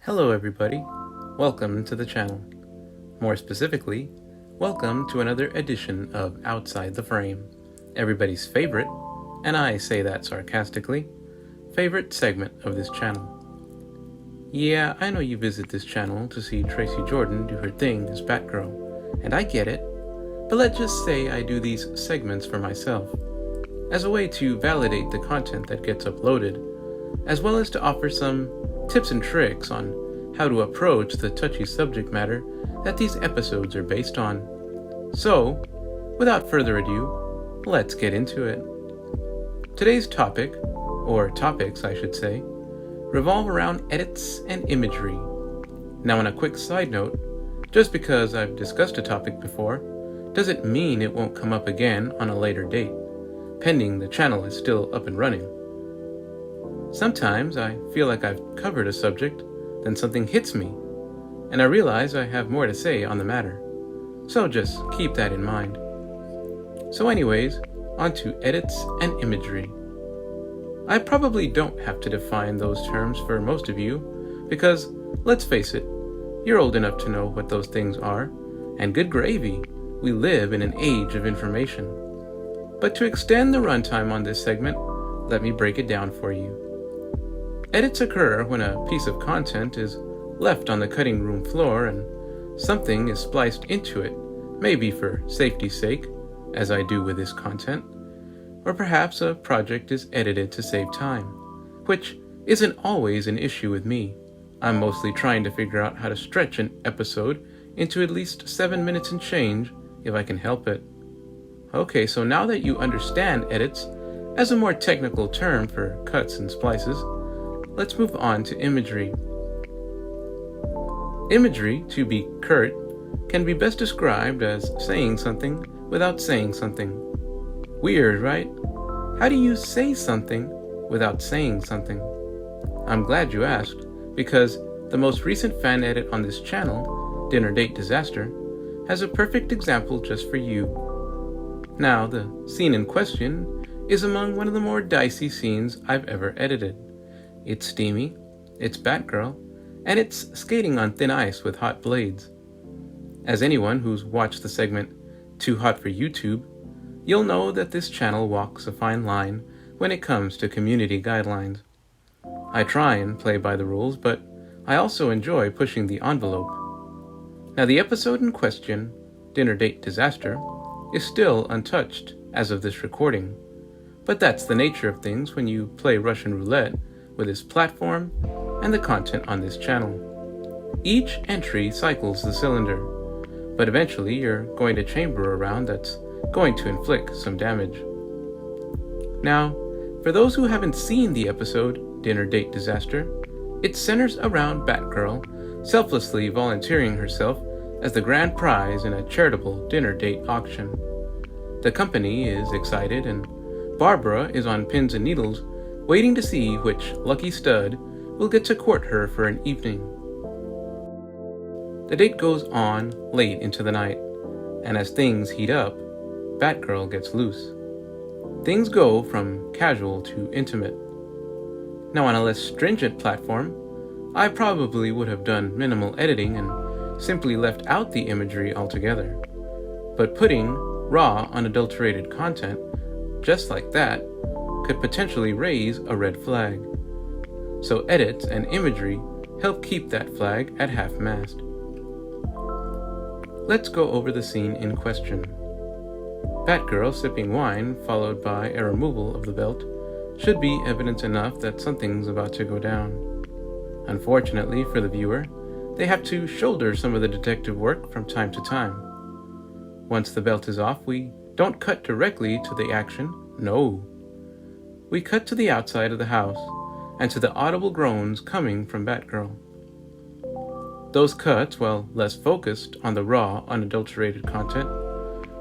Hello everybody, welcome to the channel. More specifically, welcome to another edition of Outside the Frame, everybody's favorite, and I say that sarcastically, favorite segment of this channel. Yeah, I know you visit this channel to see Tracy Jordan do her thing as Batgirl, and I get it, but let's just say I do these segments for myself, as a way to validate the content that gets uploaded, as well as to offer some tips and tricks on how to approach the touchy subject matter that these episodes are based on. So, without further ado, let's get into it. Today's topic, or topics I should say, revolve around edits and imagery. Now on a quick side note, just because I've discussed a topic before, doesn't mean it won't come up again on a later date, pending the channel is still up and running. Sometimes I feel like I've covered a subject, then something hits me, and I realize I have more to say on the matter. So just keep that in mind. So anyways, on to edits and imagery. I probably don't have to define those terms for most of you, because, let's face it, you're old enough to know what those things are, and good gravy, we live in an age of information. But to extend the runtime on this segment, let me break it down for you. Edits occur when a piece of content is left on the cutting room floor and something is spliced into it, maybe for safety's sake, as I do with this content, or perhaps a project is edited to save time, which isn't always an issue with me. I'm mostly trying to figure out how to stretch an episode into at least 7 minutes and change if I can help it. Okay, so now that you understand edits as a more technical term for cuts and splices, let's move on to imagery. Imagery, to be curt, can be best described as saying something without saying something. Weird, right? How do you say something without saying something? I'm glad you asked, because the most recent fan edit on this channel, Dinner Date Disaster, has a perfect example just for you. Now, the scene in question is among one of the more dicey scenes I've ever edited. It's steamy, it's Batgirl, and it's skating on thin ice with hot blades. As anyone who's watched the segment Too Hot for YouTube, you'll know that this channel walks a fine line when it comes to community guidelines. I try and play by the rules, but I also enjoy pushing the envelope. Now the episode in question, Dinner Date Disaster, is still untouched as of this recording, but that's the nature of things when you play Russian roulette with this platform and the content on this channel. Each entry cycles the cylinder, but eventually you're going to chamber a round that's going to inflict some damage. Now, for those who haven't seen the episode Dinner Date Disaster, it centers around Batgirl selflessly volunteering herself as the grand prize in a charitable dinner date auction. The company is excited and Barbara is on pins and needles waiting to see which lucky stud will get to court her for an evening. The date goes on late into the night, and as things heat up, Batgirl gets loose. Things go from casual to intimate. Now on a less stringent platform, I probably would have done minimal editing and simply left out the imagery altogether. But putting raw, unadulterated content just like that could potentially raise a red flag. So edits and imagery help keep that flag at half-mast. Let's go over the scene in question. Batgirl sipping wine followed by a removal of the belt should be evidence enough that something's about to go down. Unfortunately for the viewer, they have to shoulder some of the detective work from time to time. Once the belt is off, we don't cut directly to the action, no. We cut to the outside of the house, and to the audible groans coming from Batgirl. Those cuts, while less focused on the raw, unadulterated content,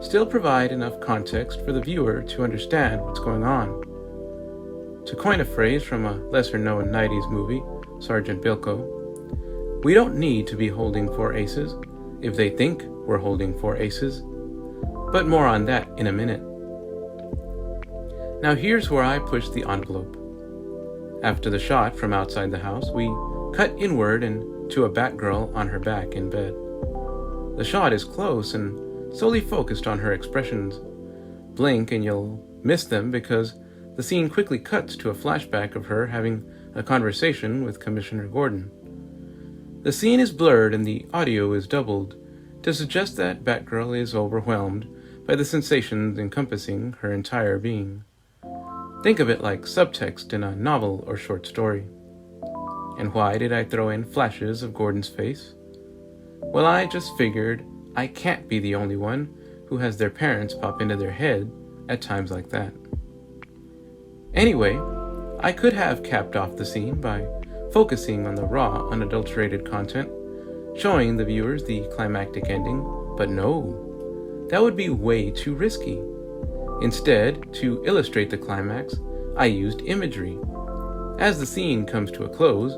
still provide enough context for the viewer to understand what's going on. To coin a phrase from a lesser-known 90s movie, Sergeant Bilko, we don't need to be holding 4 aces if they think we're holding 4 aces, but more on that in a minute. Now here's where I push the envelope. After the shot from outside the house, we cut inward and to a Batgirl on her back in bed. The shot is close and solely focused on her expressions. Blink and you'll miss them because the scene quickly cuts to a flashback of her having a conversation with Commissioner Gordon. The scene is blurred and the audio is doubled to suggest that Batgirl is overwhelmed by the sensations encompassing her entire being. Think of it like subtext in a novel or short story. And why did I throw in flashes of Gordon's face? Well, I just figured I can't be the only one who has their parents pop into their head at times like that. Anyway, I could have capped off the scene by focusing on the raw, unadulterated content, showing the viewers the climactic ending, but no, that would be way too risky. Instead, to illustrate the climax, I used imagery. As the scene comes to a close,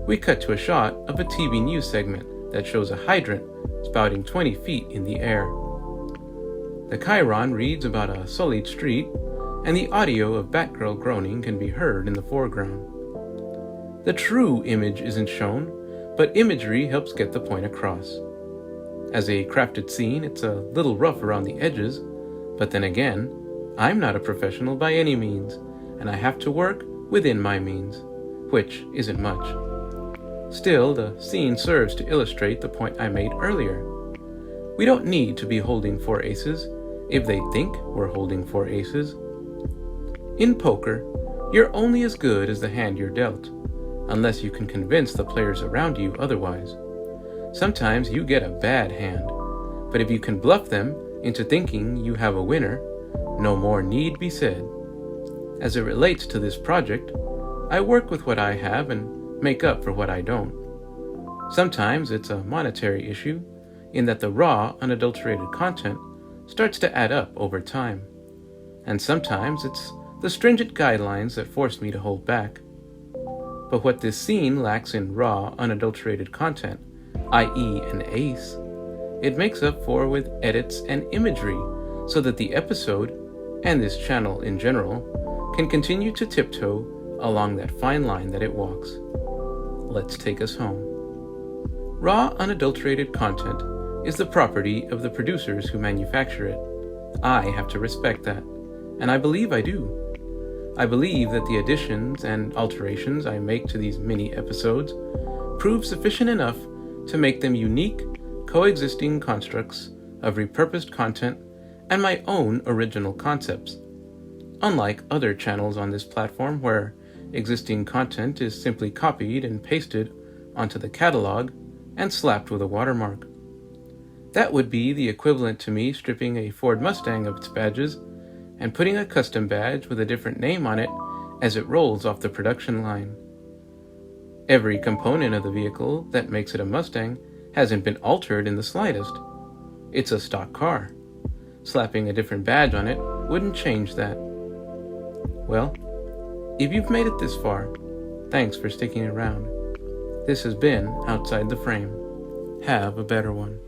we cut to a shot of a TV news segment that shows a hydrant spouting 20 feet in the air. The chyron reads about a sullied street, and the audio of Batgirl groaning can be heard in the foreground. The true image isn't shown, but imagery helps get the point across. As a crafted scene, it's a little rough around the edges, but then again, I'm not a professional by any means, and I have to work within my means, which isn't much. Still, the scene serves to illustrate the point I made earlier. We don't need to be holding 4 aces if they think we're holding 4 aces. In poker, you're only as good as the hand you're dealt, unless you can convince the players around you otherwise. Sometimes you get a bad hand, but if you can bluff them into thinking you have a winner, no more need be said. As it relates to this project, I work with what I have and make up for what I don't. Sometimes it's a monetary issue, in that the raw, unadulterated content starts to add up over time. And sometimes it's the stringent guidelines that force me to hold back. But what this scene lacks in raw, unadulterated content, i.e. an ace, it makes up for with edits and imagery so that the episode, and this channel in general, can continue to tiptoe along that fine line that it walks. Let's take us home. Raw, unadulterated content is the property of the producers who manufacture it. I have to respect that, and I believe I do. I believe that the additions and alterations I make to these mini episodes prove sufficient enough to make them unique, coexisting constructs of repurposed content and my own original concepts. Unlike other channels on this platform where existing content is simply copied and pasted onto the catalog and slapped with a watermark. That would be the equivalent to me stripping a Ford Mustang of its badges and putting a custom badge with a different name on it as it rolls off the production line. Every component of the vehicle that makes it a Mustang hasn't been altered in the slightest. It's a stock car. Slapping a different badge on it wouldn't change that. Well, if you've made it this far, thanks for sticking around. This has been Outside the Frame. Have a better one.